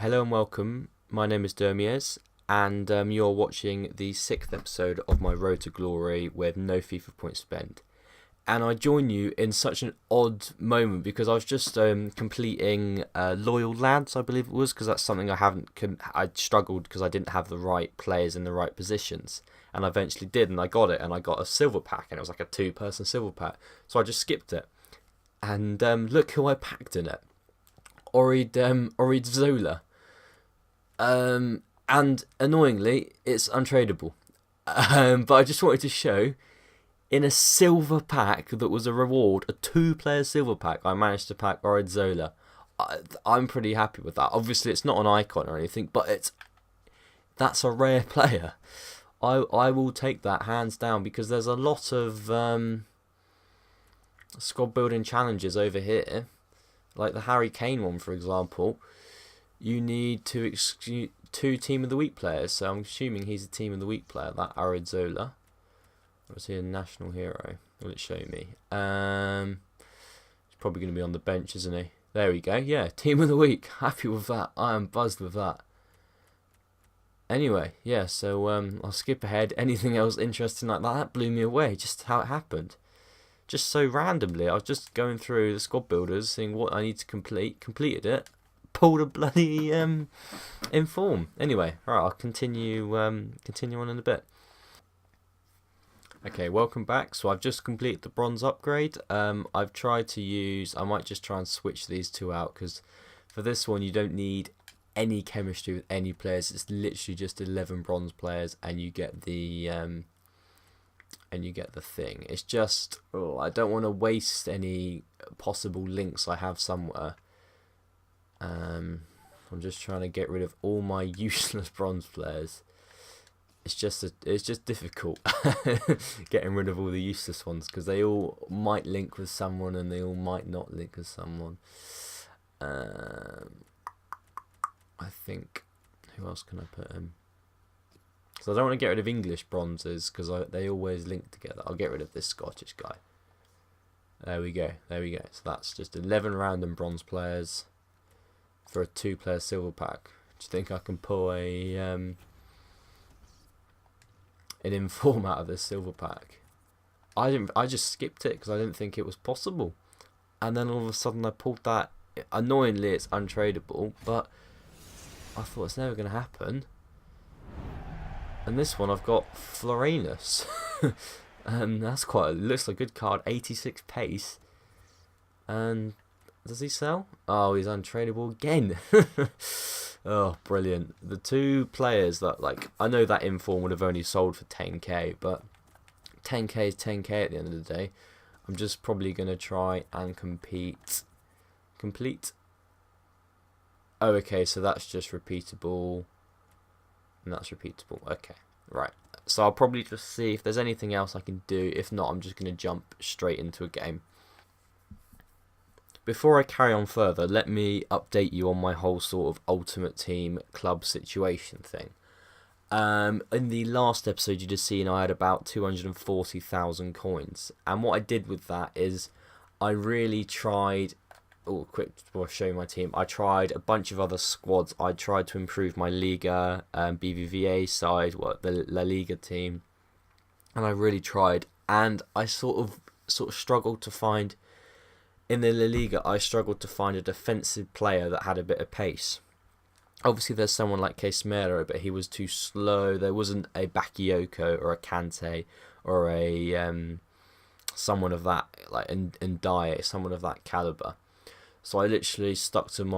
Hello and welcome. My name is Dermies, and you're watching the sixth episode of my Road to Glory with no FIFA points spent. And I join you in such an odd moment because I was just completing Loyal Lads, I believe it was, because that's something I struggled because I didn't have the right players in the right positions, and I eventually did, and I got it, and I got a silver pack, and it was like a two-person silver pack. So I just skipped it, and look who I packed in it. Orid Zola. And annoyingly, it's untradeable. But I just wanted to show, in a silver pack that was a reward, a two-player silver pack, I managed to pack Orid. I'm pretty happy with that. Obviously, it's not an icon or anything, but that's a rare player. I will take that hands down because there's a lot of squad building challenges over here, like the Harry Kane one, for example. You need two Team of the Week players, so I'm assuming he's a Team of the Week player, that Arizola. Or is he a national hero? Will it show me? He's probably going to be on the bench, isn't he? There we go, yeah, Team of the Week. Happy with that. I am buzzed with that. Anyway, yeah, so I'll skip ahead. Anything else interesting like that? That blew me away, just how it happened. Just so randomly, I was just going through the squad builders, seeing what I need to complete, completed it, pulled a bloody inform. Anyway, alright, I'll continue on in a bit. Okay, welcome back. So I've just completed the bronze upgrade. I've tried to use, I might just try and switch these two out because for this one you don't need any chemistry with any players. It's literally just 11 bronze players and you get the thing. It's just, I don't want to waste any possible links I have somewhere. I'm just trying to get rid of all my useless bronze players. It's just difficult getting rid of all the useless ones because they all might link with someone and they all might not link with someone. I think, who else can I put in? So I don't want to get rid of English bronzes because they always link together. I'll get rid of this Scottish guy. There we go. So that's just 11 random bronze players for a two-player silver pack. Do you think I can pull an inform out of this silver pack? I just skipped it because I didn't think it was possible, and then all of a sudden I pulled that. Annoyingly, it's untradeable, but I thought it's never going to happen. And this one I've got Florinus. That's looks like a good card. 86 pace, and does he sell? Oh, he's untradeable again. Oh, brilliant. The two players that, I know that inform would have only sold for 10k, but 10k is 10k at the end of the day. I'm just probably going to try and complete. Oh, okay, so that's just repeatable. And that's repeatable. Okay, right. So I'll probably just see if there's anything else I can do. If not, I'm just going to jump straight into a game. Before I carry on further, let me update you on my whole sort of ultimate team club situation thing. In the last episode you just seen I had about 240,000 coins, and what I did with that is I really tried, quick before I show you my team, I tried a bunch of other squads. I tried to improve my Liga, BBVA side, the La Liga team, and I really tried, and I sort of struggled to find. In the La Liga, I struggled to find a defensive player that had a bit of pace. Obviously, there's someone like Casemiro, but he was too slow. There wasn't a Bakayoko or a Kante or a someone of that, like Ndiaye, someone of that caliber. So I literally stuck to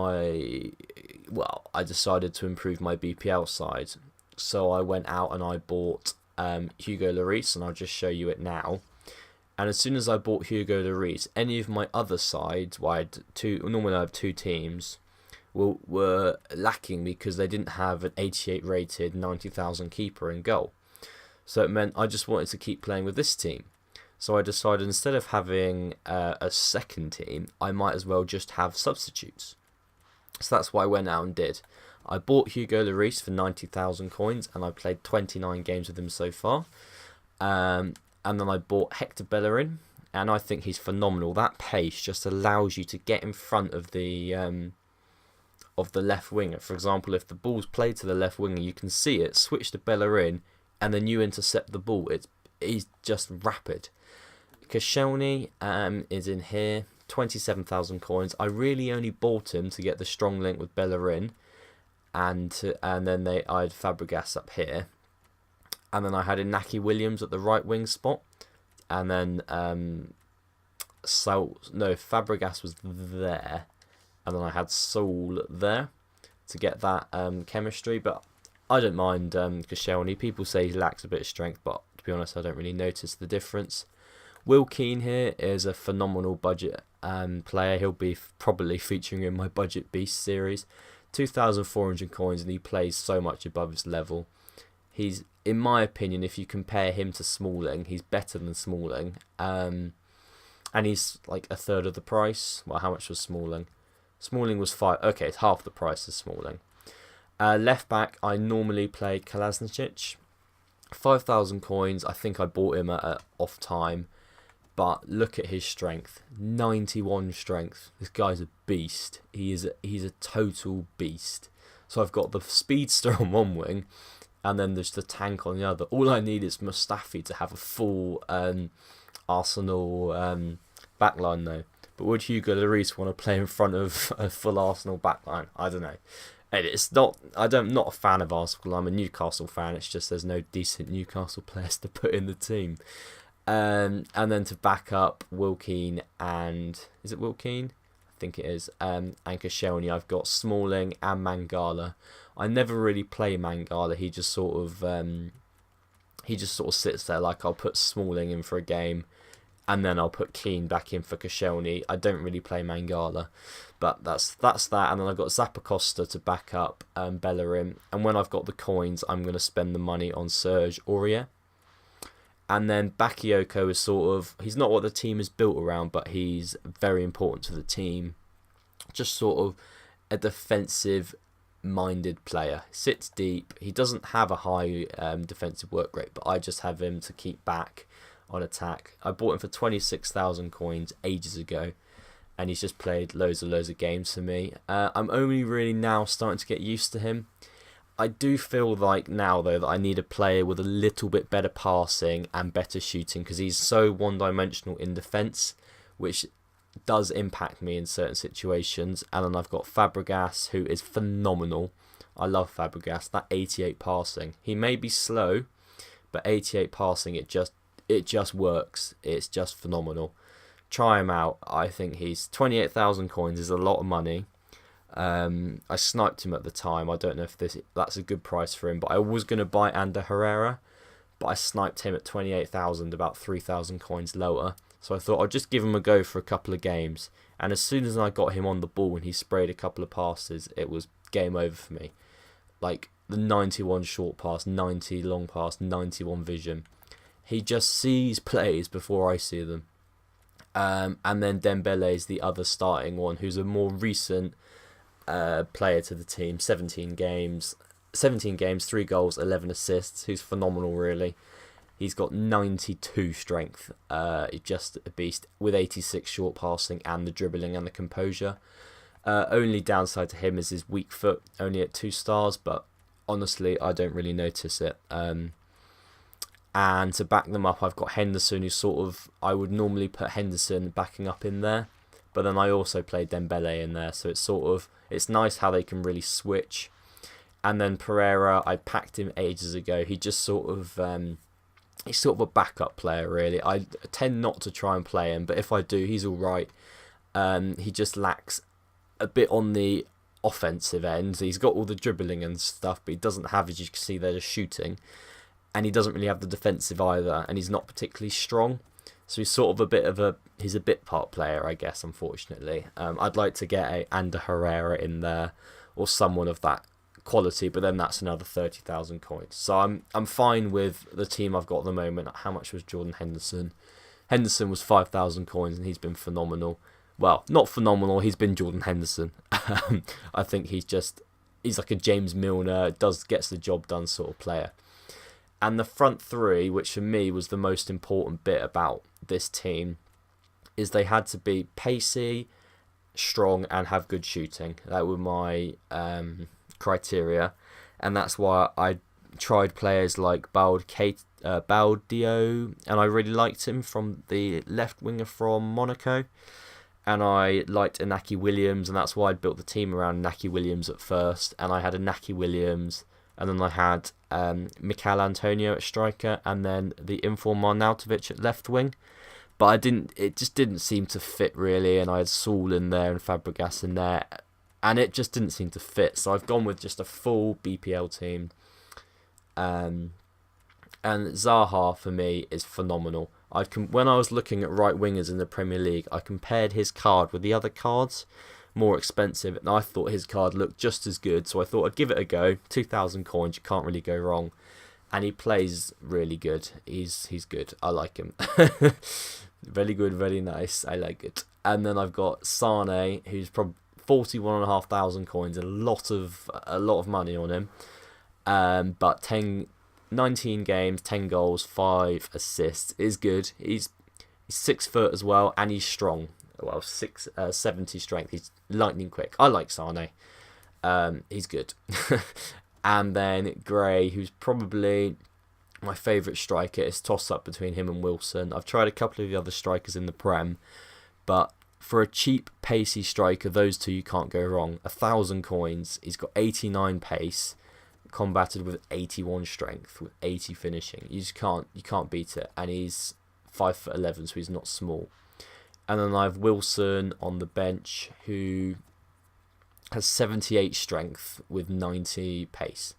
I decided to improve my BPL side. So I went out and I bought Hugo Lloris, and I'll just show you it now. And as soon as I bought Hugo Lloris, any of my other sides, normally I have two teams, were lacking because they didn't have an 88 rated 90,000 keeper in goal. So it meant I just wanted to keep playing with this team. So I decided instead of having a second team, I might as well just have substitutes. So that's what I went out and did. I bought Hugo Lloris for 90,000 coins, and I played 29 games with him so far. And then I bought Hector Bellerin, and I think he's phenomenal. That pace just allows you to get in front of the of the left winger. For example, if the ball's played to the left winger, you can see it switch to Bellerin, and then you intercept the ball. He's just rapid. Koscielny is in here, 27,000 coins. I really only bought him to get the strong link with Bellerin, and then I had Fabregas up here, and then I had Inaki Williams at the right wing spot, and then Fabregas was there, and then I had Saul there to get that chemistry. But I don't mind Koscielny. People say he lacks a bit of strength, but to be honest, I don't really notice the difference. Will Keane here is a phenomenal budget player. He'll be probably featuring in my Budget Beast series. 2,400 coins, and he plays so much above his level. He's, in my opinion, if you compare him to Smalling, he's better than Smalling. And he's like a third of the price. Well, how much was Smalling? Smalling was 5. Okay, it's half the price as Smalling. Left back, I normally play Kolasinac. 5,000 coins. I think I bought him at off time. But look at his strength. 91 strength. This guy's a beast. He's a total beast. So I've got the speedster on one wing, and then there's the tank on the other. All I need is Mustafi to have a full Arsenal backline though. But would Hugo Lloris want to play in front of a full Arsenal backline? I don't know. And it's not. I'm not a fan of Arsenal. I'm a Newcastle fan. It's just there's no decent Newcastle players to put in the team. And then to back up Will Keane and... Is it Will Keane? I think it is. And Koscielny, I've got Smalling and Mangala. I never really play Mangala. He just sort of sits there. Like, I'll put Smalling in for a game, and then I'll put Keane back in for Koscielny. I don't really play Mangala. But that's that. And then I've got Zappacosta to back up Bellerin. And when I've got the coins, I'm going to spend the money on Serge Aurier. And then Bakayoko is sort of... He's not what the team is built around, but he's very important to the team. Just sort of a defensive-minded player. Sits deep. He doesn't have a high defensive work rate, but I just have him to keep back on attack. I bought him for 26,000 coins ages ago, and he's just played loads of games for me. I'm only really now starting to get used to him. I do feel like now, though, that I need a player with a little bit better passing and better shooting, because he's so one-dimensional in defence, which does impact me in certain situations. And then I've got Fabregas, who is phenomenal. I love Fabregas. That 88 passing. He may be slow, but 88 passing, it just works. It's just phenomenal. Try him out. I think he's 28,000 coins is a lot of money. I sniped him at the time. I don't know if that's a good price for him, but I was going to buy Ander Herrera, but I sniped him at 28,000, about 3,000 coins lower. So I thought I'd just give him a go for a couple of games. And as soon as I got him on the ball and he sprayed a couple of passes, it was game over for me. Like the 91 short pass, 90 long pass, 91 vision. He just sees plays before I see them. And then Dembele is the other starting one, who's a more recent player to the team. 17 games, 3 goals, 11 assists. Who's phenomenal, really. He's got 92 strength. Just a beast with 86 short passing and the dribbling and the composure. Only downside to him is his weak foot, only at 2 stars, but honestly, I don't really notice it. And to back them up, I've got Henderson, who sort of... I would normally put Henderson backing up in there, but then I also play Dembele in there, so it's sort of... It's nice how they can really switch. And then Pereira, I packed him ages ago. He just sort of... he's sort of a backup player, really. I tend not to try and play him, but if I do, he's all right. He just lacks a bit on the offensive end. He's got all the dribbling and stuff, but he doesn't have, as you can see, they're just shooting. And he doesn't really have the defensive either, and he's not particularly strong. So he's sort of he's a bit part player, I guess, unfortunately. I'd like to get a Ander Herrera in there, or someone of that quality, but then that's another 30,000 coins. So I'm fine with the team I've got at the moment. How much was Jordan Henderson? Henderson was 5,000 coins, and he's been phenomenal. Well, not phenomenal, he's been Jordan Henderson. I think he's like a James Milner, gets the job done sort of player. And the front three, which for me was the most important bit about this team, is they had to be pacey, strong, and have good shooting. That were my criteria, and that's why I tried players like Baldio, and I really liked him from the left winger from Monaco, and I liked Inaki Williams, and that's why I built the team around Inaki Williams at first, and I had Inaki Williams, and then I had Mikel Antonio at striker, and then the inform Arnautovic at left wing. But it just didn't seem to fit really, and I had Saul in there and Fabregas in there, and it just didn't seem to fit. So I've gone with just a full BPL team. And Zaha for me is phenomenal. When I was looking at right wingers in the Premier League, I compared his card with the other cards, more expensive, and I thought his card looked just as good. So I thought I'd give it a go. 2,000 coins, you can't really go wrong, and he plays really good. He's good. I like him. Very good, very nice. I like it. And then I've got Sane, who's probably 41,500 coins, a lot of money on him. But 19 games, 10 goals, 5 assists is good. He's 6 foot as well, and he's strong. Well, 70 strength. He's lightning quick. I like Sane. He's good. And then Gray, who's probably my favourite striker. It's toss up between him and Wilson. I've tried a couple of the other strikers in the Prem, but for a cheap, pacey striker, those two you can't go wrong. 1,000 coins. He's got 89 pace, combated with 81 strength, with 80 finishing. You can't beat it. And he's 5'11", so he's not small. And then I have Wilson on the bench, who has 78 strength with 90 pace.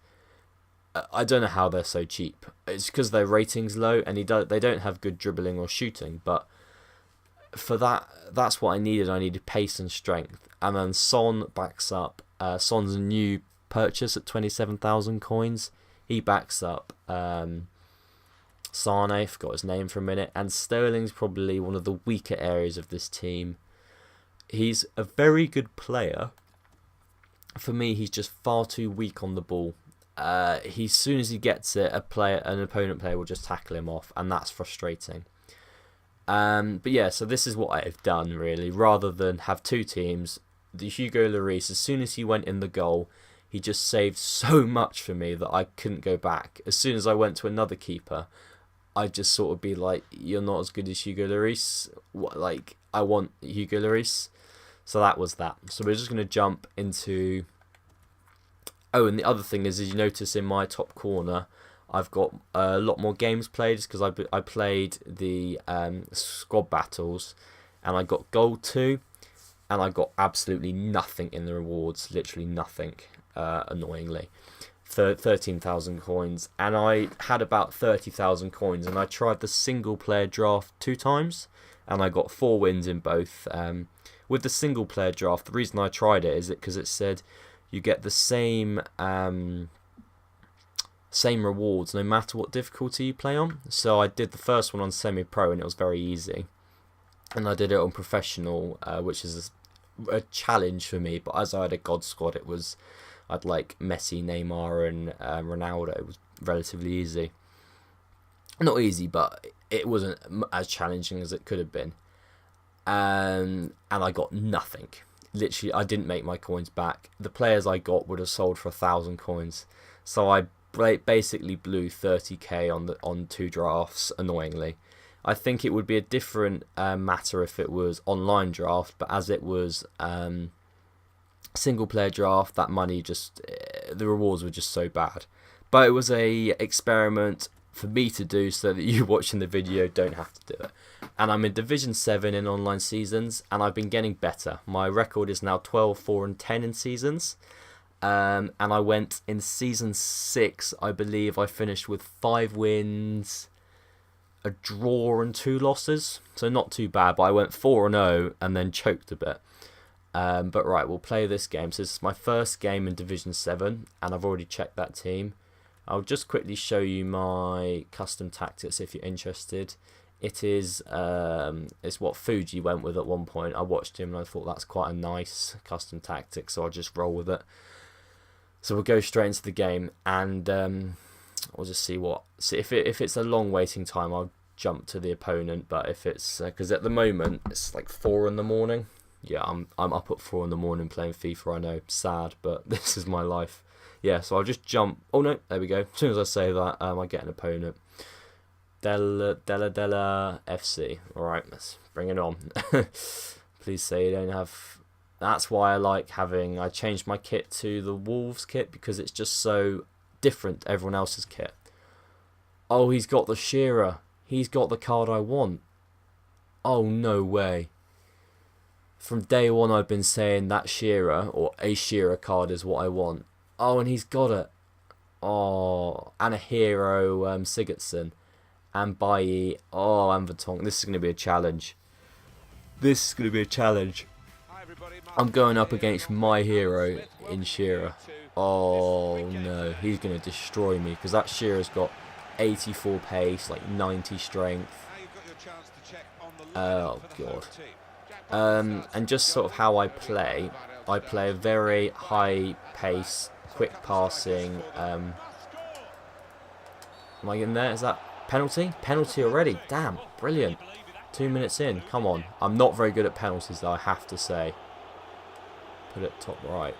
I don't know how they're so cheap. It's because their rating's low, and they don't have good dribbling or shooting. But for that's what I needed. I needed pace and strength. And then Son backs up. Son's a new purchase at 27,000 coins. He backs up Sane, I forgot his name for a minute, and Sterling's probably one of the weaker areas of this team. He's a very good player. For me, he's just far too weak on the ball. As soon as he gets it, an opponent player will just tackle him off, and that's frustrating. But yeah, so this is what I've done really. Rather than have two teams, the Hugo Lloris, as soon as he went in the goal, he just saved so much for me that I couldn't go back. As soon as I went to another keeper, I'd just sort of be like, you're not as good as Hugo Lloris. I want Hugo Lloris. So that was that. So we're just going to jump into... Oh, and the other thing is, as you notice in my top corner, I've got a lot more games played, because I played the squad battles, and I got gold 2, and I got absolutely nothing in the rewards, literally nothing, annoyingly. 13,000 coins, and I had about 30,000 coins, and I tried the single player draft 2 times, and I got 4 wins in both. With the single player draft, the reason I tried it is because it said you get the same rewards no matter what difficulty you play on. So I did the first one on semi-pro, and it was very easy, and I did it on professional, which is a challenge for me. But as I had a god squad, I'd like Messi, Neymar, and Ronaldo. It was relatively easy. Not easy, but it wasn't as challenging as it could have been. And I got nothing. Literally, I didn't make my coins back. The players I got would have sold for 1,000 coins. So I basically blew 30k on 2 drafts, annoyingly. I think it would be a different matter if it was online draft, but as it was single player draft, that money the rewards were just so bad. But it was a experiment for me to do, so that you watching the video don't have to do it. And I'm in Division 7 in online seasons, and I've been getting better. My record is now 12, 4 and 10 in seasons. And I went in season 6, I believe I finished with 5 wins, a draw and 2 losses. So not too bad, but I went 4-0 and then choked a bit. But right, we'll play this game. So this is my first game in Division 7, and I've already checked that team. I'll just quickly show you my custom tactics if you're interested. It is it's what Fuji went with at one point. I watched him and I thought that's quite a nice custom tactic, so I'll just roll with it. So we'll go straight into the game, and we'll just see what. So if it's a long waiting time, I'll jump to the opponent. But if it's because at the moment it's like 4 in the morning, Yeah, I'm up at 4 in the morning playing FIFA. I know, sad, but this is my life. Yeah, so I'll just jump. Oh no, there we go. As soon as I say that, I get an opponent. Della FC. All right, let's bring it on. Please say you don't have. That's why I like having. I changed my kit to the Wolves kit because it's just so different to everyone else's kit. Oh, he's got the Shearer. He's got the card I want. Oh, no way. From day one, I've been saying that Shearer or a Shearer card is what I want. Oh, and he's got it. Oh, and a hero, Sigurdsson. And Bailly. Oh, and Vertonghen. This is going to be a challenge. This is going to be a challenge. I'm going up against my hero in Shearer. Oh, no. He's going to destroy me because that Shearer's got 84 pace, like 90 strength. Oh, God. And just sort of how I play a very high pace, quick passing. Am I in there? Is that penalty? Penalty already? Damn, brilliant. 2 minutes in, come on. I'm not very good at penalties though, I have to say. Put it top right.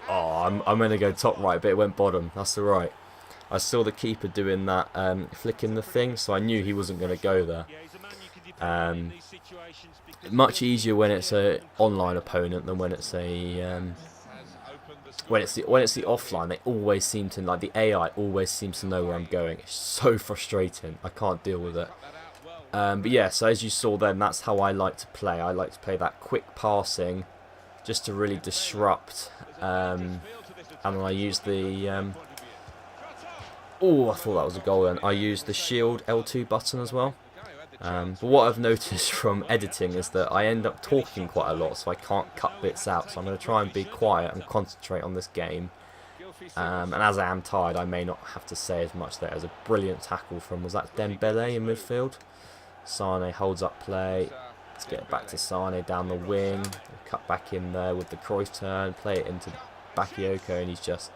Oh, I'm going to go top right, but it went bottom. That's alright. I saw the keeper doing that, flicking the thing, so I knew he wasn't going to go there. Much easier when it's a online opponent than when it's a when it's the offline. They always seem to, like, the AI always seems to know where I'm going. It's so frustrating. I can't deal with it. But yeah, so as you saw then, that's how I like to play. I like to play that quick passing, just to really disrupt. And I use the oh, I thought that was a goal then. I use the shield L2 button as well. But what I've noticed from editing is that I end up talking quite a lot, so I can't cut bits out. So I'm going to try and be quiet and concentrate on this game. And as I am tired, I may not have to say as much there. As a brilliant tackle from, was that Dembele in midfield? Sane holds up play. Let's get it back to Sane down the wing. Cut back in there with the Cruyff turn. Play it into Bakayoko, and he's just...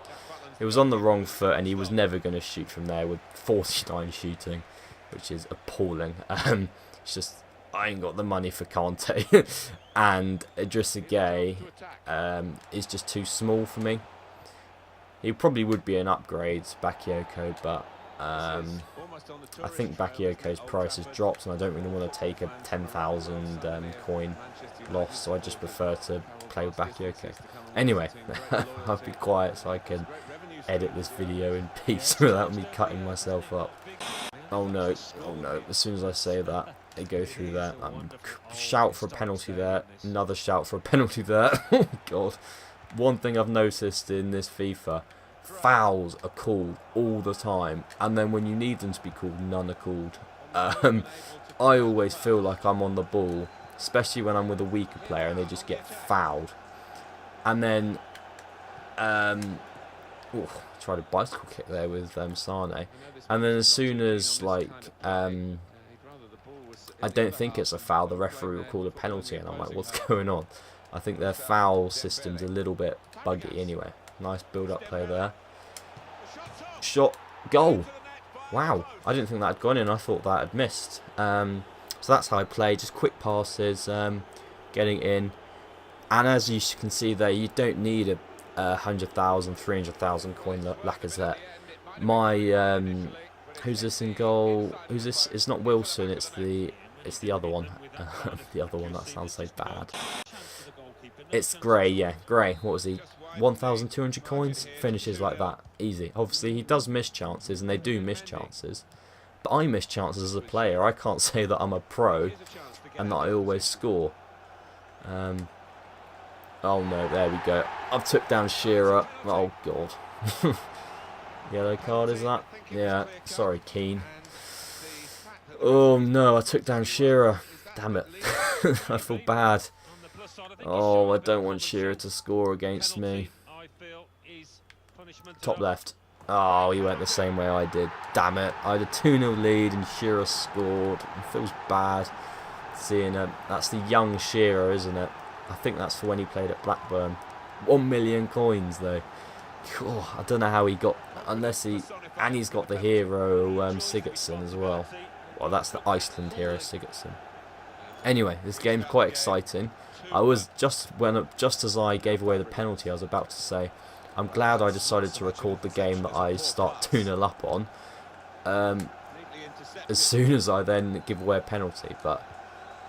It was on the wrong foot, and he was never going to shoot from there with 49 shooting, which is appalling. It's just, I ain't got the money for Kante. And Idrissa Gueye is just too small for me. He probably would be an upgrade, Bakayoko, but I think Bakayoko's price has dropped, and I don't really want to take a 10,000 coin loss, so I just prefer to play with Bakayoko. Anyway, I'll be quiet so I can edit this video in peace without me cutting myself up. Oh no, oh no, as soon as I say that, they go through there. Shout for a penalty there, another shout for a penalty there. Oh god. One thing I've noticed in this FIFA, fouls are called all the time, and then when you need them to be called, none are called. I always feel like I'm on the ball, especially when I'm with a weaker player and they just get fouled. And then, tried a bicycle kick there with Sane. And then as soon as, like, I don't think it's a foul, the referee will call a penalty, and I'm like, what's going on? I think their foul system's a little bit buggy anyway. Nice build-up play there. Shot. Goal. Wow. I didn't think that had gone in. I thought that had missed. So that's how I play. Just quick passes, getting in. And as you can see there, you don't need a 100,000, 300,000 coin Lacazette. My, who's this in goal? Who's this? It's not Wilson, it's the other one. The other one, that sounds so bad. It's Gray, yeah, Gray. What was he? 1,200 coins? Finishes like that. Easy. Obviously, he does miss chances, and they do miss chances. But I miss chances as a player. I can't say that I'm a pro, and that I always score. Oh no, there we go. I've took down Shearer. Oh god. Yellow card, is that? Yeah, sorry, Keane. Oh no, I took down Shearer. Damn it. I feel bad. Oh, I don't want Shearer to score against me. Top left. Oh, he went the same way I did. Damn it. I had a 2-0 lead and Shearer scored. It feels bad seeing him. That's the young Shearer, isn't it? I think that's for when he played at Blackburn. 1 million coins though. Oh, I don't know how he got, unless he, and he's got the hero Sigurdsson as well. Well, that's the Iceland hero Sigurdsson. Anyway, this game's quite exciting. I was just as I gave away the penalty, I was about to say, I'm glad I decided to record the game that I start 2-0 up on. As soon as I then give away a penalty, but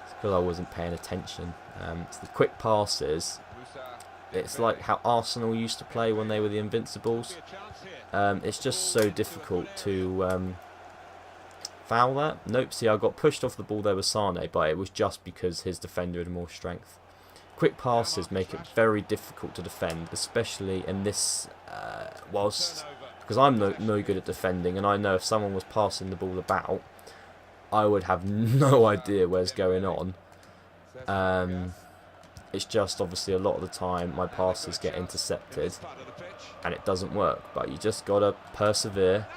it's because I wasn't paying attention. It's the quick passes. It's like how Arsenal used to play when they were the Invincibles. It's just so difficult to foul that. Nope, see, I got pushed off the ball there with Sane, but it was just because his defender had more strength. Quick passes make it very difficult to defend, especially in this, because I'm no good at defending, and I know if someone was passing the ball about, I would have no idea where's going on. It's just obviously a lot of the time my passes get intercepted and it doesn't work, but you just gotta persevere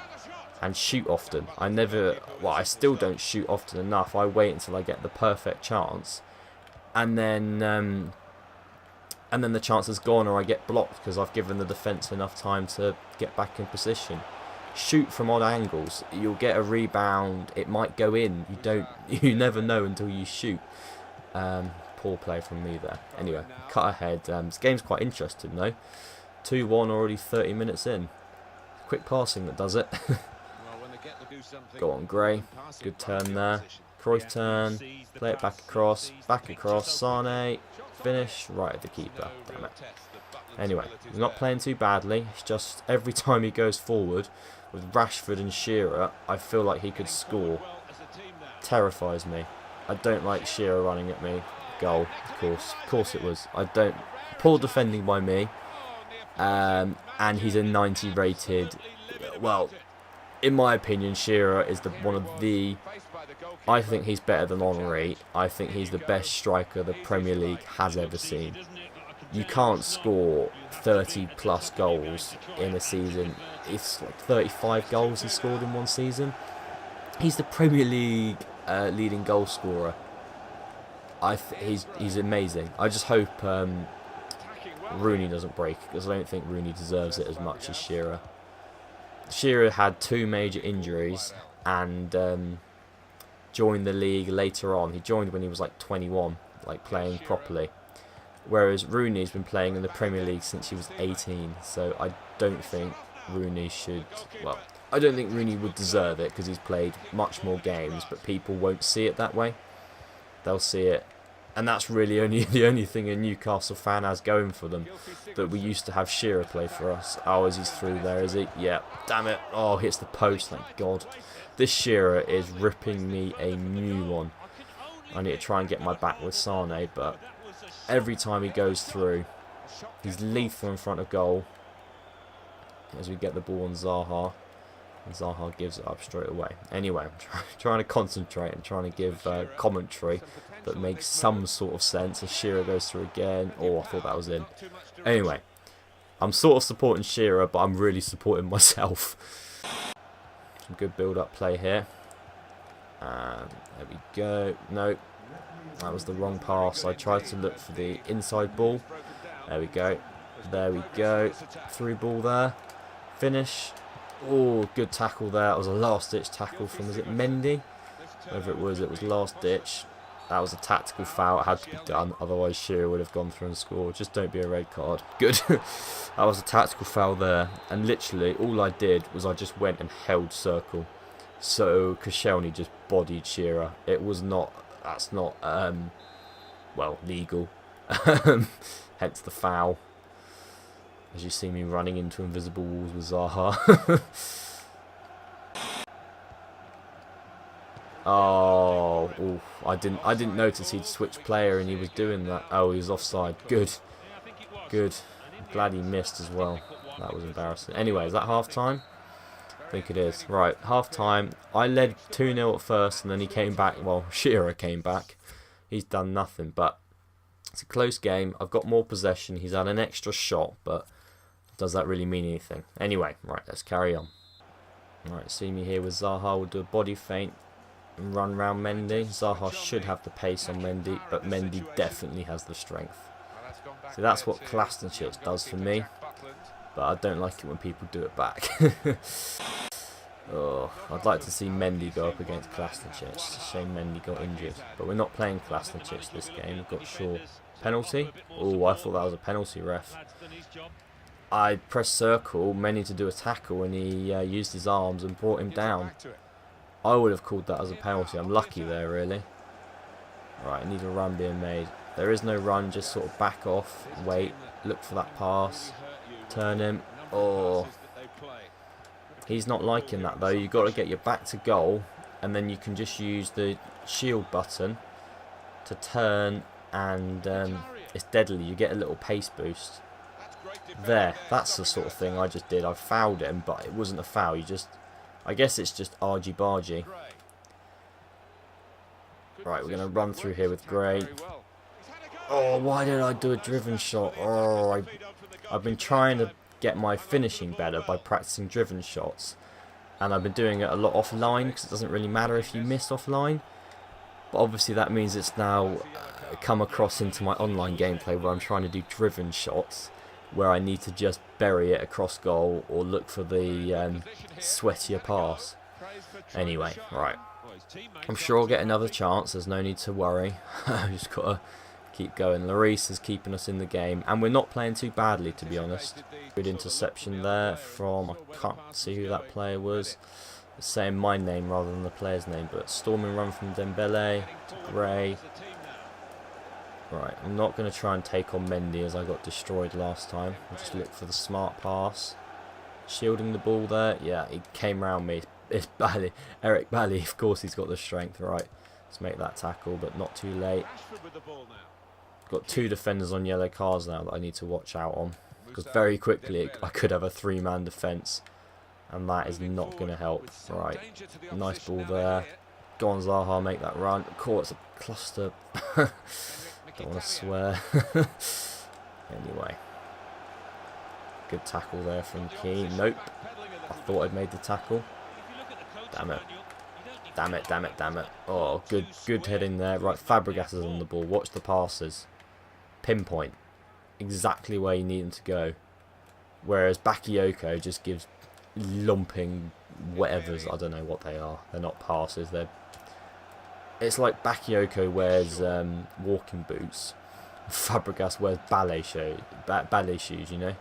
and shoot often. I still don't shoot often enough. I wait until I get the perfect chance, and then the chance is gone, or I get blocked because I've given the defence enough time to get back in position. Shoot from odd angles. You'll get a rebound. It might go in. You never know until you shoot. Poor play from me there. Anyway, cut ahead. This game's quite interesting though. 2-1 already 30 minutes in. Quick passing that does it. Go on, Gray. Good turn there. Cruyff turn. Play it back across. Sane. Finish right at the keeper. Damn it. Anyway, he's not playing too badly. It's just every time he goes forward with Rashford and Shearer, I feel like he could score. Terrifies me. I don't like Shearer running at me. Goal, of course it was. Poor defending by me. And he's a 90 rated. Well, in my opinion, Shearer is I think he's better than Henry. I think he's the best striker the Premier League has ever seen. You can't score 30 plus goals in a season. It's like 35 goals he scored in one season. He's the Premier League leading goal scorer. He's amazing. I just hope Rooney doesn't break, because I don't think Rooney deserves it as much as Shearer. Shearer had 2 major injuries and joined the league later on. He joined when he was like 21, like playing properly. Whereas Rooney's been playing in the Premier League since he was 18. So I don't think Rooney I don't think Rooney would deserve it because he's played much more games, but people won't see it that way. They'll see it. And that's really the only thing a Newcastle fan has going for them, that we used to have Shearer play for us. Oh, is he through there, is he? Yeah, damn it. Oh, hits the post, thank God. This Shearer is ripping me a new one. I need to try and get my back with Sane, but every time he goes through, he's lethal in front of goal. As we get the ball on Zaha. And Zaha gives it up straight away. Anyway, I'm trying to concentrate and trying to give commentary that makes some sort of sense. As Shearer goes through again. Oh, I thought that was in. Anyway, I'm sort of supporting Shearer, but I'm really supporting myself. Some good build-up play here. And there we go. No, that was the wrong pass. I tried to look for the inside ball. There we go. There we go. Through ball there. Finish. Oh, good tackle there. That was a last-ditch tackle from, was it Mendy? Whoever it was last ditch. That was a tactical foul. It had to be done. Otherwise, Shearer would have gone through and scored. Just don't be a red card. Good. That was a tactical foul there. And literally, all I did was I just went and held circle. So, Koscielny just bodied Shearer. It was not... That's not, legal. Hence the foul. As you see me running into invisible walls with Zaha. Oh, oof. I didn't notice he'd switched player and he was doing that. Oh, he was offside. Good. Good. I'm glad he missed as well. That was embarrassing. Anyway, is that half time? I think it is. Right, half time. I led 2-0 at first and then he came back. Well, Shearer came back. He's done nothing, but it's a close game. I've got more possession. He's had an extra shot, but does that really mean anything? Anyway, right, let's carry on. Right, see me here with Zaha. We'll do a body feint and run round Mendy. Zaha should have the pace on Mendy, but Mendy definitely has the strength. So that's what Klasnicic does for me, but I don't like it when people do it back. Oh, I'd like to see Mendy go up against Klasnicic. It's a shame Mendy got injured. But we're not playing Klasnicic this game. We've got Shaw. Penalty? Oh, I thought that was a penalty, ref. I pressed circle, Mendy to do a tackle, and he used his arms and brought him down. I would have called that as a penalty. I'm lucky there, really. Right, I need a run being made. There is no run, just sort of back off, wait, look for that pass, turn him. Oh, he's not liking that though. You've got to get your back to goal, and then you can just use the shield button to turn, and it's deadly. You get a little pace boost. There, that's the sort of thing I just did. I fouled him, but it wasn't a foul. I guess it's just argy-bargy. Right, we're going to run through here with Gray. Oh, why did I do a driven shot? Oh, I've been trying to get my finishing better by practicing driven shots. And I've been doing it a lot offline, because it doesn't really matter if you miss offline. But obviously that means it's now come across into my online gameplay where I'm trying to do driven shots, where I need to just bury it across goal or look for the sweatier pass. Anyway, right. I'm sure I'll get another chance. There's no need to worry. I've just got to keep going. Lloris is keeping us in the game, and we're not playing too badly, to be honest. Good interception there from, I can't see who that player was. It's saying my name rather than the player's name, but storming run from Dembele to Gray. Right, I'm not going to try and take on Mendy as I got destroyed last time. I'll just look for the smart pass. Shielding the ball there. Yeah, he came round me. It's Bally. Eric Bally, of course he's got the strength. Right, let's make that tackle, but not too late. Got 2 defenders on yellow cards now that I need to watch out on. Because very quickly I could have a 3-man defence. And that is not going to help. Right, nice ball there. Go on Zaha, make that run. Of course, it's a cluster. Don't want to swear. Anyway. Good tackle there from Keane. Nope. I thought I'd made the tackle. Damn it. Damn it, damn it, damn it. Oh, good heading there. Right, Fabregas is on the ball. Watch the passes. Pinpoint. Exactly where you need them to go. Whereas Bakayoko just gives lumping whatevers. I don't know what they are. They're not passes. It's like Bakayoko wears walking boots. Fabregas wears ballet shoes, you know.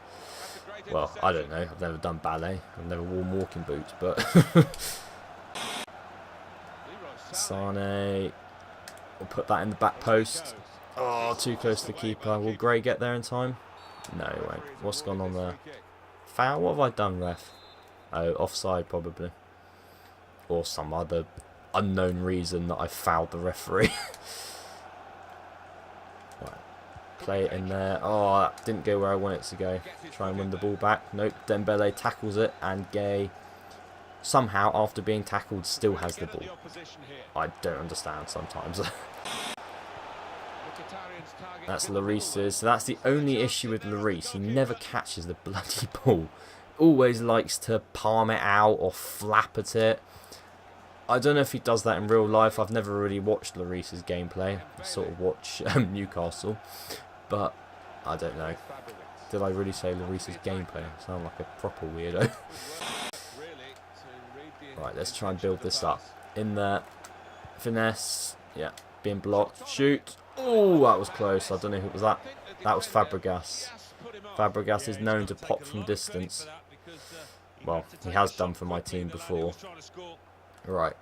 Well, I don't know. I've never done ballet. I've never worn walking boots, but Sane. We'll put that in the back post. Oh, too close to the keeper. Will Gray get there in time? No, he won't. What's gone on there? Foul? What have I done, ref? Oh, offside probably. Or some other unknown reason that I fouled the referee. Right. Play it in there. Oh, that didn't go where I want it to go. Try and win the ball back. Nope. Dembele tackles it, and Gay somehow, after being tackled, still has the ball. I don't understand sometimes. That's Lloris's. So that's the only issue with Lloris. He never catches the bloody ball. Always likes to palm it out or flap at it. I don't know if he does that in real life. I've never really watched Lloris's gameplay. I sort of watch Newcastle. But I don't know. Did I really say Lloris's gameplay? I sound like a proper weirdo. Right, let's try and build this up. In there. Finesse. Yeah, being blocked. Shoot. Oh, that was close. I don't know who was that. That was Fabregas. Fabregas is known to pop from distance. Well, he has done for my team before. Right.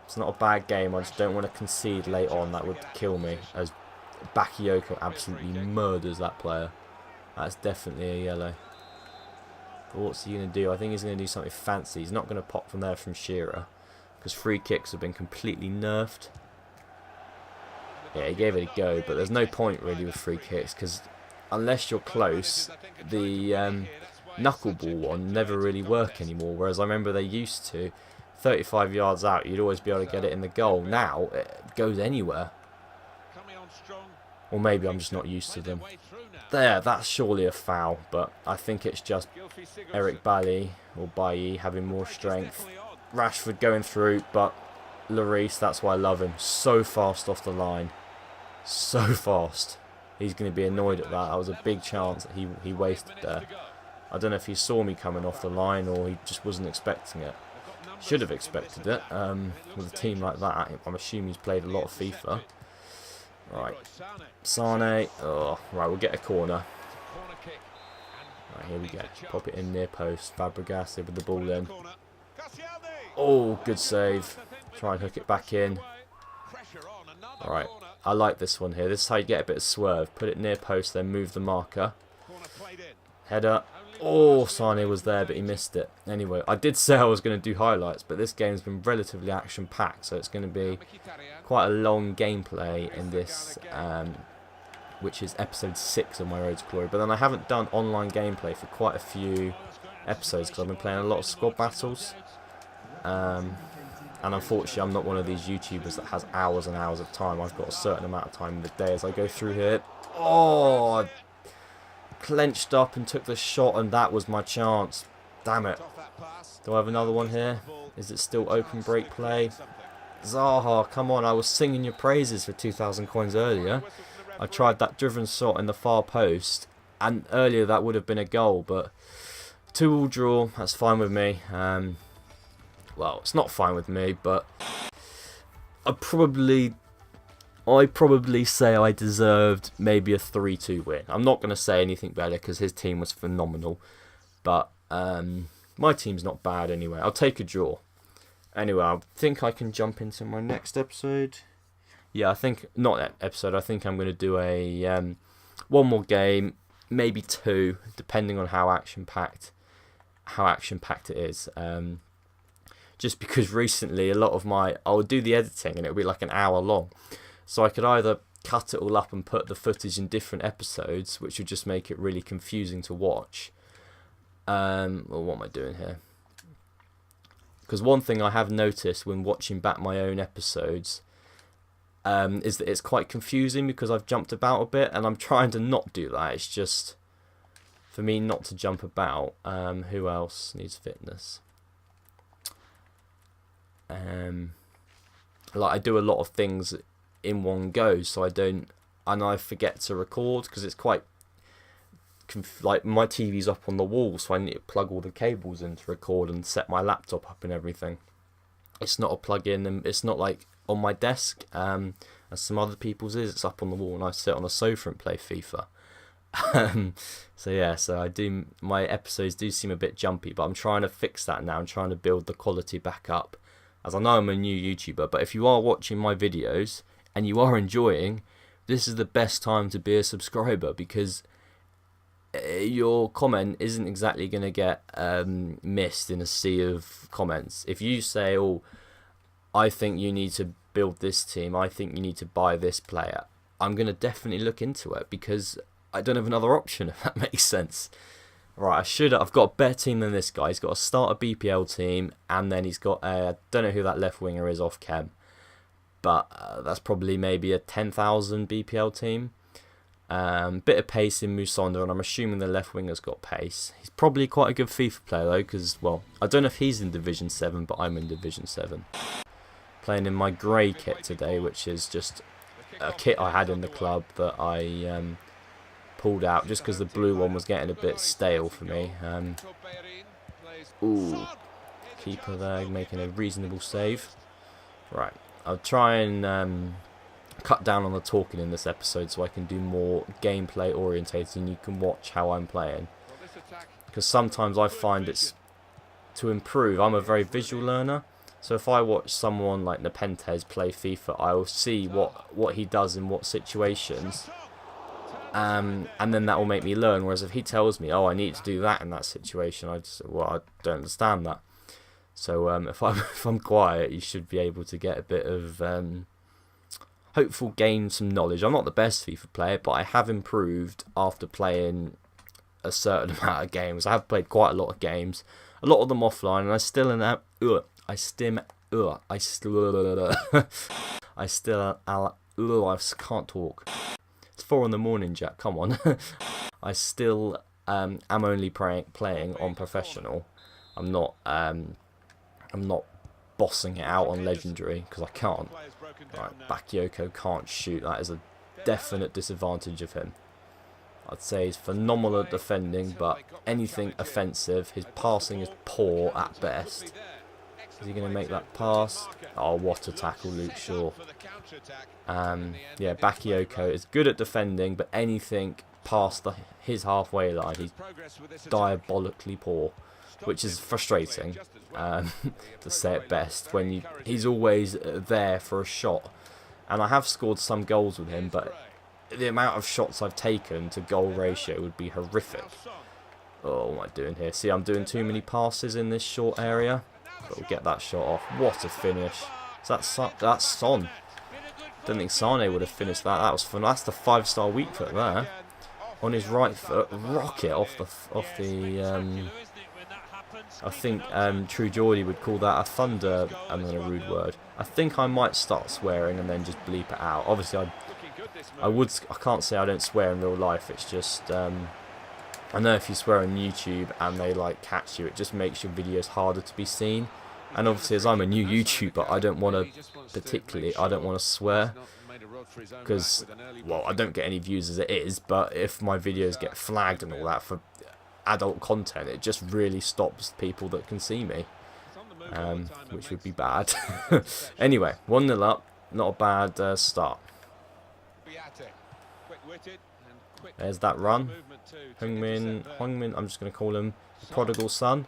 It's not a bad game. I just don't want to concede late on. That would kill me. As Bakayoko absolutely murders that player. That's definitely a yellow. But what's he going to do? I think he's going to do something fancy. He's not going to pop from there from Shearer. Because free kicks have been completely nerfed. Yeah, he gave it a go, but there's no point really with free kicks, because unless you're close, the knuckleball one never really work anymore, whereas I remember they used to. 35 yards out, you'd always be able to get it in the goal. Now, it goes anywhere. Or maybe I'm just not used to them. There, that's surely a foul, but I think it's just Eric Bailly, or Bailly, having more strength. Rashford going through, but Lloris, that's why I love him. So fast off the line. So fast. He's going to be annoyed at that. That was a big chance that he wasted there. I don't know if he saw me coming off the line or he just wasn't expecting it. Should have expected it. With a team like that, I'm assuming he's played a lot of FIFA. Right, Sane. Oh, right, we'll get a corner. Right, here we go. Pop it in near post. Fabregas with the ball in. Oh, good save. Try and hook it back in. Alright, I like this one here. This is how you get a bit of swerve. Put it near post, then move the marker. Header. Oh, Sane was there, but he missed it. Anyway, I did say I was going to do highlights, but this game's been relatively action-packed, so it's going to be quite a long gameplay in this, which is episode 6 of my Road to Glory. But then I haven't done online gameplay for quite a few episodes because I've been playing a lot of squad battles. And unfortunately, I'm not one of these YouTubers that has hours and hours of time. I've got a certain amount of time in the day as I go through here. Oh, I clenched up and took the shot, and that was my chance. Damn it. Do I have another one here? Is it still open break play? Zaha, come on. I was singing your praises for 2,000 coins earlier. I tried that driven shot in the far post, and earlier that would have been a goal, but 2-2 draw, that's fine with me. Well, it's not fine with me, but I'd probably say I deserved maybe a 3-2 win. I'm not going to say anything better because his team was phenomenal, but my team's not bad anyway. I'll take a draw. Anyway, I think I can jump into my next episode. Yeah, I think not that episode. I think I'm going to do a one more game, maybe 2, depending on how action-packed it is. Just because recently a lot of I'll do the editing and it'll be like an hour long. So I could either cut it all up and put the footage in different episodes, which would just make it really confusing to watch. Well, what am I doing here? Because one thing I have noticed when watching back my own episodes is that it's quite confusing because I've jumped about a bit, and I'm trying to not do that. It's just for me not to jump about. Who else needs fitness? Like I do a lot of things in one go, so I forget to record because it's quite like my TV's up on the wall, so I need to plug all the cables in to record and set my laptop up and everything. It's not a plug-in, and it's not like on my desk as some other people's is. It's up on the wall, and I sit on a sofa and play FIFA. So yeah, my episodes do seem a bit jumpy, but I'm trying to fix that now. I'm trying to build the quality back up, as I know I'm a new YouTuber. But if you are watching my videos and you are enjoying, this is the best time to be a subscriber, because your comment isn't exactly going to get missed in a sea of comments. If you say, oh, I think you need to build this team, I think you need to buy this player, I'm going to definitely look into it, because I don't have another option, if that makes sense. Right, I've got a better team than this guy. He's got a starter BPL team, and then he's got I don't know who that left winger is off chem, but that's probably maybe a 10,000 BPL team. Bit of pace in Musonda, and I'm assuming the left winger's got pace. He's probably quite a good FIFA player though, because, well, I don't know if he's in Division 7, but I'm in Division 7. Playing in my grey kit today, which is just a kit I had in the club that I pulled out just because the blue one was getting a bit stale for me. Ooh, keeper there making a reasonable save. Right, I'll try and cut down on the talking in this episode so I can do more gameplay orientated and you can watch how I'm playing, because sometimes I find it's to improve. I'm a very visual learner, so if I watch someone like Nepenthez play FIFA, I will see what he does in what situations, and then that will make me learn. Whereas if he tells me, oh, I need to do that in that situation, I don't understand that. So if I'm quiet, you should be able to get a bit of hopeful gain some knowledge. I'm not the best FIFA player, but I have improved after playing a certain amount of games. I have played quite a lot of games, a lot of them offline, and I still can't talk. It's 4 in the morning, Jack. Come on. I still am only playing on professional. I'm not bossing it out on legendary because I can't. Right, Bakayoko can't shoot. That is a definite disadvantage of him. I'd say he's phenomenal at defending, but anything offensive, his passing is poor at best. Is he going to make that pass? Oh, what a tackle, Luke Shaw. Yeah, Bakayoko is good at defending, but anything past his halfway line, he's diabolically poor, which is frustrating, to say it best, when he's always there for a shot. And I have scored some goals with him, but the amount of shots I've taken to goal ratio would be horrific. Oh, what am I doing here? See, I'm doing too many passes in this short area. But we'll get that shot off. What a finish. That's Son. Don't think Sane would have finished that. That was fun. That's the 5-star weak foot there. On his right foot. Rocket off the I think True Geordie would call that a thunder and then a rude word. I think I might start swearing and then just bleep it out. Obviously I can't say I don't swear in real life. It's just I know if you swear on YouTube and they like catch you, it just makes your videos harder to be seen. And obviously, as I'm a new YouTuber, I don't want to swear, because, well, I don't get any views as it is, but if my videos get flagged and all that for adult content, it just really stops people that can see me, which would be bad. Anyway, 1-0 up, not a bad start. There's that run. Hungmin, I'm just going to call him Prodigal Son.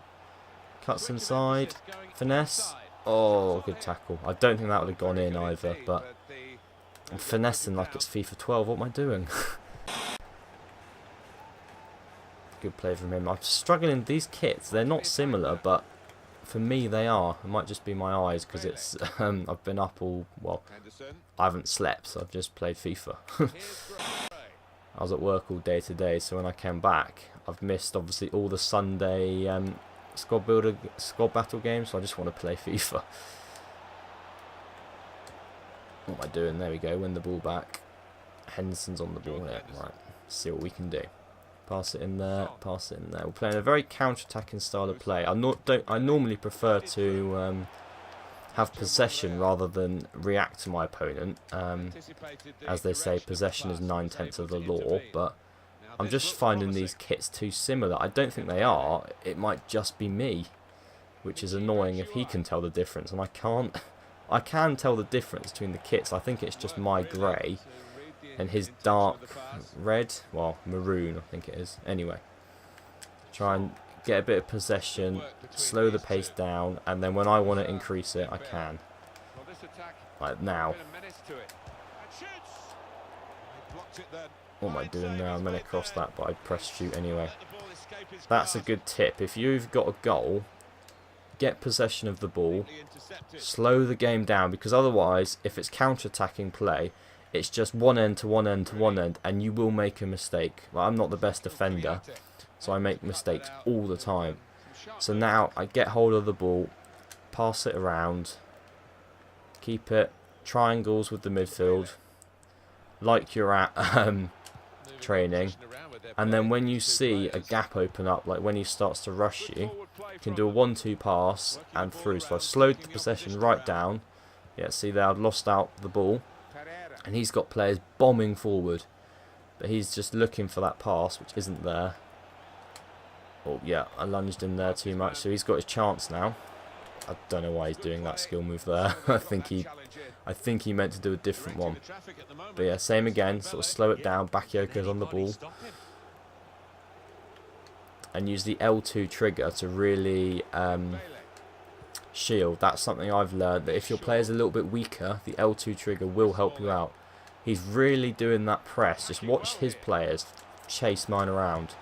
Cuts inside. Finesse. Oh, good tackle. I don't think that would have gone in either, but I'm finessing like it's FIFA 12. What am I doing? Good play from him. I'm struggling. These kits, they're not similar, but for me they are. It might just be my eyes, because it's I've been up all, well, I haven't slept, so I've just played FIFA. I was at work all day today, so when I came back, I've missed obviously all the Sunday squad battle games, so I just want to play FIFA. What am I doing? There we go. Win the ball back. Henderson's on the ball here. Right. See what we can do. Pass it in there. Pass it in there. We're playing a very counter-attacking style of play. I normally prefer to have possession rather than react to my opponent. As they say, possession is 9/10 of the law, but I'm just finding these kits too similar. I don't think they are. It might just be me, which is annoying if he can tell the difference, and I can't. I can tell the difference between the kits. I think it's just my grey and his dark red, well, maroon I think it is. Anyway, try and get a bit of possession, slow the pace down, and then when I want to increase it, I can. Like now. What am I doing now? I'm going to cross that, but I pressed shoot anyway. That's a good tip. If you've got a goal, get possession of the ball, slow the game down, because otherwise, if it's counter-attacking play, it's just one end to one end to one end, and you will make a mistake. Well, I'm not the best defender, so I make mistakes all the time. So now I get hold of the ball, pass it around, keep it, triangles with the midfield, like you're at training, and then when you see a gap open up, like when he starts to rush you, you can do a 1-2 pass and through. So I've slowed the possession right down. Yeah, see there, I've lost out the ball, and he's got players bombing forward, but he's just looking for that pass, which isn't there. Oh yeah, I lunged in there too much, so he's got his chance now. I don't know why he's doing that skill move there. I think he meant to do a different one. But yeah, same again, sort of slow it down. Bakayoko's on the ball. And use the L2 trigger to really shield. That's something I've learned, that if your player's a little bit weaker, the L2 trigger will help you out. He's really doing that press. Just watch his players chase mine around.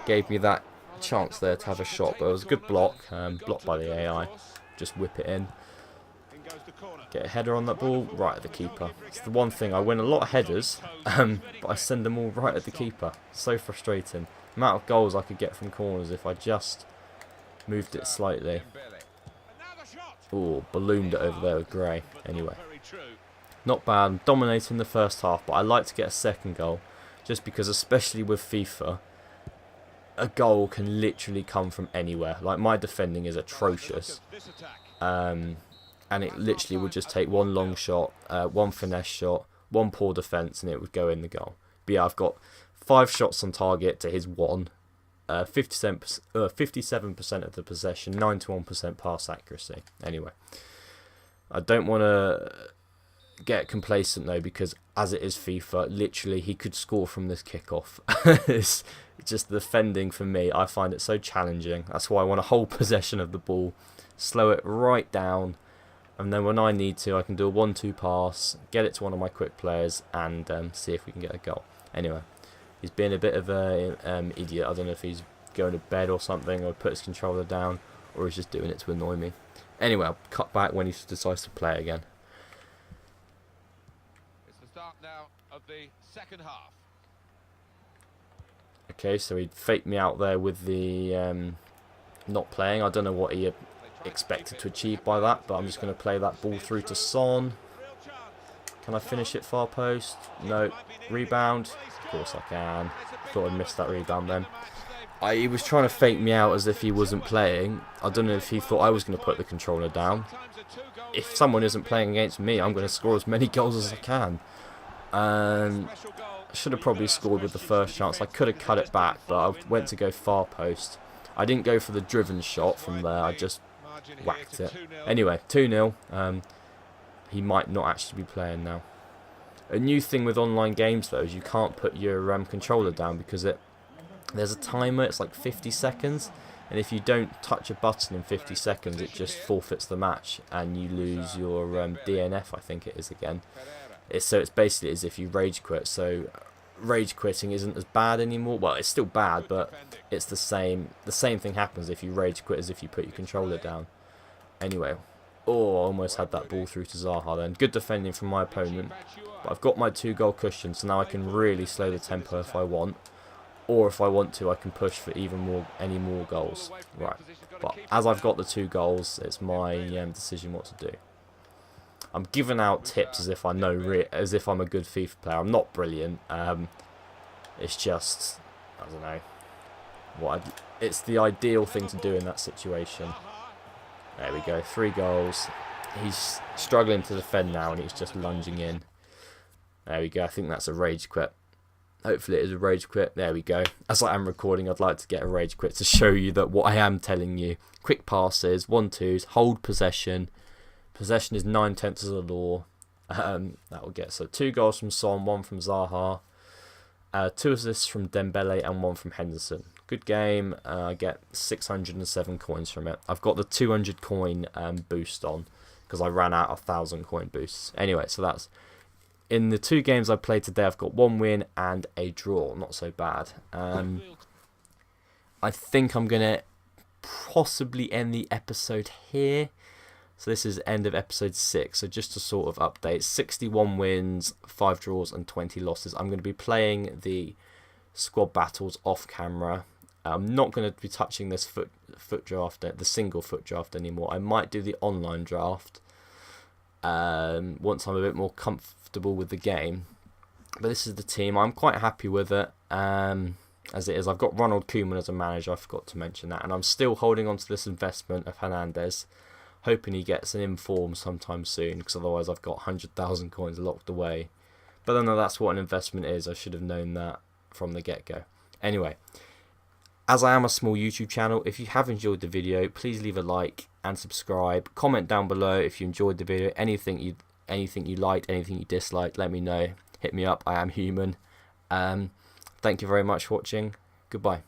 Gave me that chance there to have a shot, but it was a good block, blocked by the AI. Just whip it in. Get a header on that ball, right at the keeper. It's the one thing, I win a lot of headers, but I send them all right at the keeper. So frustrating. The amount of goals I could get from corners if I just moved it slightly. Oh, ballooned it over there with Gray. Anyway, not bad. I'm dominating the first half, but I like to get a second goal, just because, especially with FIFA, a goal can literally come from anywhere. Like, my defending is atrocious, and it literally would just take one long shot, one finesse shot, one poor defence, and it would go in the goal. But yeah, I've got 5 shots on target to his 1. 57% of the possession, 91% pass accuracy. Anyway, I don't want to get complacent though, because as it is FIFA, literally he could score from this kickoff. It's just the defending for me, I find it so challenging. That's why I want to hold possession of the ball, slow it right down, and then when I need to, I can do a 1-2 pass, get it to one of my quick players, and see if we can get a goal. Anyway, he's been a bit of an idiot. I don't know if he's going to bed or something, or put his controller down, or he's just doing it to annoy me. Anyway, I'll cut back when he decides to play again. It's the start now of the second half. Okay, so he faked me out there with the not playing. I don't know what he expected to achieve by that, but I'm just going to play that ball through to Son. Can I finish it far post? No. Rebound? Of course I can. Thought I'd missed that rebound then. He was trying to fake me out as if he wasn't playing. I don't know if he thought I was going to put the controller down. If someone isn't playing against me, I'm going to score as many goals as I can. I should have probably scored with the first chance. I could have cut it back, but I went to go far post. I didn't go for the driven shot from there. I just whacked it. Anyway, 2-0. He might not actually be playing now. A new thing with online games though is you can't put your controller down because there's a timer. It's like 50 seconds, and if you don't touch a button in 50 seconds, it just forfeits the match and you lose your DNF, I think it is again. So it's basically as if you rage quit. So rage quitting isn't as bad anymore. Well, it's still bad, but it's the same. The same thing happens if you rage quit as if you put your controller down. Anyway, oh, I almost had that ball through to Zaha then. Good defending from my opponent. But I've got my 2-goal cushion, so now I can really slow the tempo if I want. Or if I want to, I can push for any more goals. Right, but as I've got the 2 goals, it's my decision what to do. I'm giving out tips as if I know, as if I'm a good FIFA player. I'm not brilliant. It's just, I don't know. It's the ideal thing to do in that situation. There we go, 3 goals. He's struggling to defend now, and he's just lunging in. There we go. I think that's a rage quit. Hopefully it is a rage quit. There we go. As I am recording, I'd like to get a rage quit to show you that what I am telling you. Quick passes, 1-2s, hold possession. Possession is 9/10 of the law. That will get so 2 goals from Son, 1 from Zaha, 2 assists from Dembele, and 1 from Henderson. Good game. I get 607 coins from it. I've got the 200 coin boost on because I ran out of 1,000 coin boosts. Anyway, so that's in the 2 games I played today. I've got 1 win and a draw. Not so bad. I think I'm gonna possibly end the episode here. So this is end of episode 6. So just to sort of update, 61 wins, 5 draws and 20 losses. I'm going to be playing the squad battles off camera. I'm not going to be touching this foot draft, the single foot draft anymore. I might do the online draft once I'm a bit more comfortable with the game. But this is the team. I'm quite happy with it as it is. I've got Ronald Koeman as a manager. I forgot to mention that. And I'm still holding on to this investment of Hernandez, hoping he gets an inform sometime soon, because otherwise I've got 100,000 coins locked away. But I know that's what an investment is. I should have known that from the get-go. Anyway, as I am a small YouTube channel, if you have enjoyed the video, please leave a like and subscribe. Comment down below if you enjoyed the video. Anything you liked, anything you disliked, let me know. Hit me up. I am human. Thank you very much for watching. Goodbye.